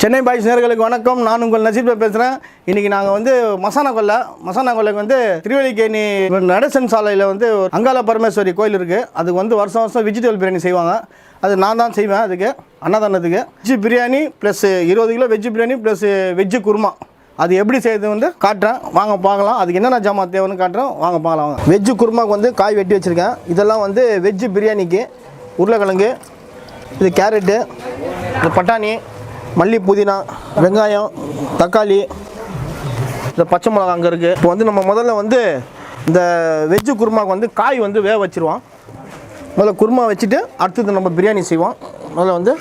Chennai boys நேயர்களுக்கு வணக்கம். நான் உங்கள் நசீப் பேசுகிறேன். இன்றைக்கி நாங்கள் வந்து மசாலா கொல்லைக்கு வந்து திருவல்லிக்கேணி நடேசன் சாலையில் வந்து அங்காள பரமேஸ்வரி கோயில் இருக்குது. அதுக்கு வந்து வருஷம் வெஜிடபிள் பிரியாணி செய்வாங்க. அது நான் தான் செய்வேன். அதுக்கு அன்னதானத்துக்கு veg biryani plus 20 kilo veg biryani plus veg kurma அது எப்படி செய்யுது வந்து காட்டுறேன், வாங்க பார்க்கலாம். அதுக்கு என்னென்ன ஜாமான் தேவைன்னு காட்டுறேன், வாங்க பார்க்கலாம். வாங்க. வெஜ்ஜு குருமாவுக்கு வந்து காய் வெட்டி வச்சுருக்கேன். இதெல்லாம் வந்து வெஜ்ஜு பிரியாணிக்கு உருளைக்கிழங்கு, இது கேரட்டு, இது பட்டாணி, மல்லி, புதினா, வெங்காயம், தக்காளி, இந்த பச்சை மிளகா அங்கே இருக்குது. இப்போ வந்து நம்ம முதல்ல வந்து இந்த வெஜ்ஜு குருமாவுக்கு வந்து காய் வந்து வேக வச்சுருவோம். முதல்ல குருமா வச்சுட்டு அடுத்தது நம்ம பிரியாணி செய்வோம். முதல்ல வந்து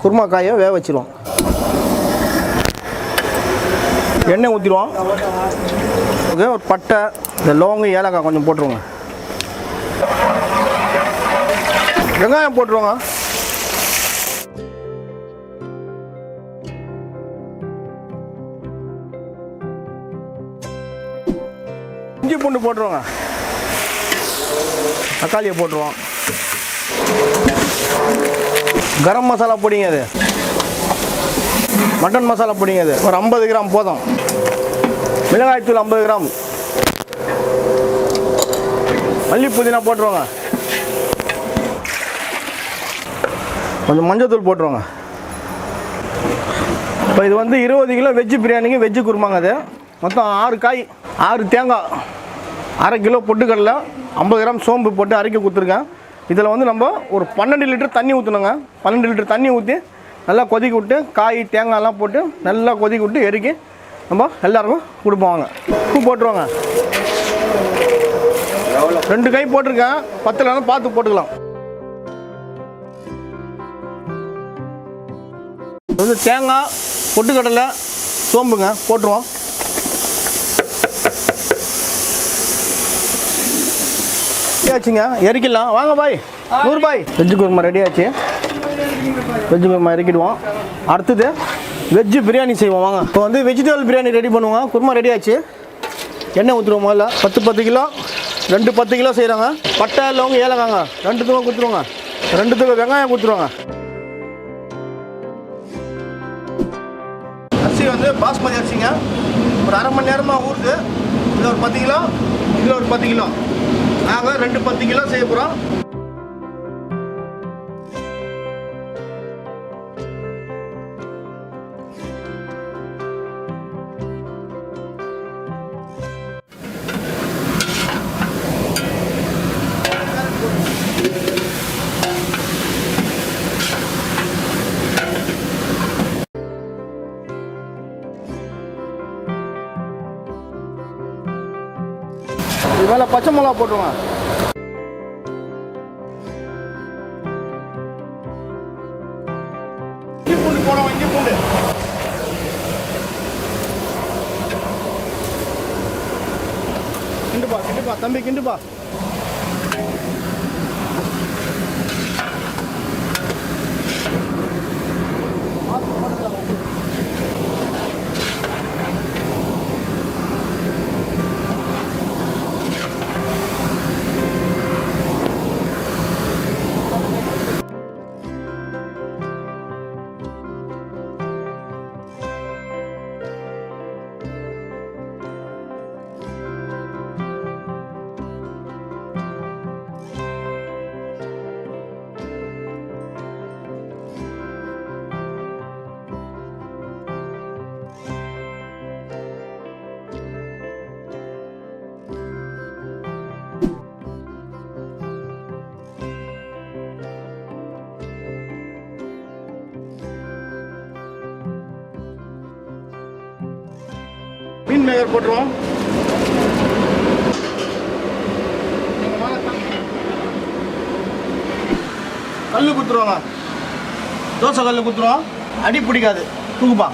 குருமா காயை வேக வச்சுருவோம். எண்ணெய் ஊற்றிடுவோம். ஒரு பட்டை, இந்த லவங்கு, ஏலக்காய் கொஞ்சம் போட்டுருவோங்க. வெங்காயம் போட்டுருவோங்க. இஞ்சி பூண்டு போட்டுருவோங்க. தக்காளியை போட்டுருவோம். கரம் மசாலா பொடிங்க, அது மட்டன் மசாலா பொடிங்க, அது ஒரு 50 கிராம் போதும். மிளகாய்த்தூள் 50 கிராம். மல்லி புதினா போட்டுருவோங்க. கொஞ்சம் மஞ்சள் போட்டுருவோங்க. இப்போ இது வந்து 20 கிலோ வெஜ்ஜு பிரியாணிக்கு வெஜ்ஜு குருமாங்க. அது மொத்தம் 6 காய், 6 தேங்காய், 1/2 கிலோ பொட்டுக்கடலை, 50 கிராம் சோம்பு போட்டு அரைக்க கொடுத்துருக்கேன். இதில் வந்து நம்ம ஒரு 12 லிட்டர் தண்ணி ஊற்றணுங்க. 12 லிட்டர் தண்ணி ஊற்றி நல்லா கொதிக்க விட்டு காய் தேங்காயெல்லாம் போட்டு நல்லா கொதிக்க விட்டு எரிக்கி நம்ம எல்லாருக்கும் கொடுப்போங்க. உப்பு போட்டுருவாங்க. 2 கை போட்டிருக்கேன். 10 பார்த்து போட்டுக்கலாம். வந்து தேங்காய், பொட்டுக்கடலை, சோம்புங்க போட்டுருவோம். ஆச்சுங்க, எரிக்கலாம் வாங்க பாய். 100 பாய். வெஜ்ஜு குருமா ரெடி ஆச்சு. வெஜ்ஜு குருமா இறக்கிடுவோம். அடுத்தது வெஜ்ஜு பிரியாணி செய்வோம் வாங்க. இப்போ வந்து வெஜிடபிள் பிரியாணி ரெடி பண்ணுவோம். குருமா ரெடி ஆச்சு. எண்ணெய் ஊற்றுருவோம். முதல்ல 10 கிலோ 10 கிலோ செய்கிறாங்க. பட்டை, லவங்கு, ஏலக்காங்க 2 தூக்கம் கொடுத்துருவாங்க. 2 தூக்கம் வெங்காயம் கொடுத்துருவாங்க. அரிசி வந்து பாஸ்மதி அரிசிங்க. ஒரு 1/2 மணி நேரமாக ஊறுது. இதில் ஒரு 10 கிலோ, இதில் ஒரு 10 கிலோ. நாங்கள் 2 10 கிலோ செய்ய போகிறோம். இது மேலே பச்சை மிளகா போட்டுருவோம். இஞ்சி பூண்டு போடுவோம். இஞ்சி பூண்டு கிண்டுப்பா தம்பி கிண்டுப்பா. மீன் மேகர் போட்டுருவோம். கல் குத்துருவாங்க. தோசை கல் குத்துருவோம். அடி பிடிக்காது. தூக்குப்பா.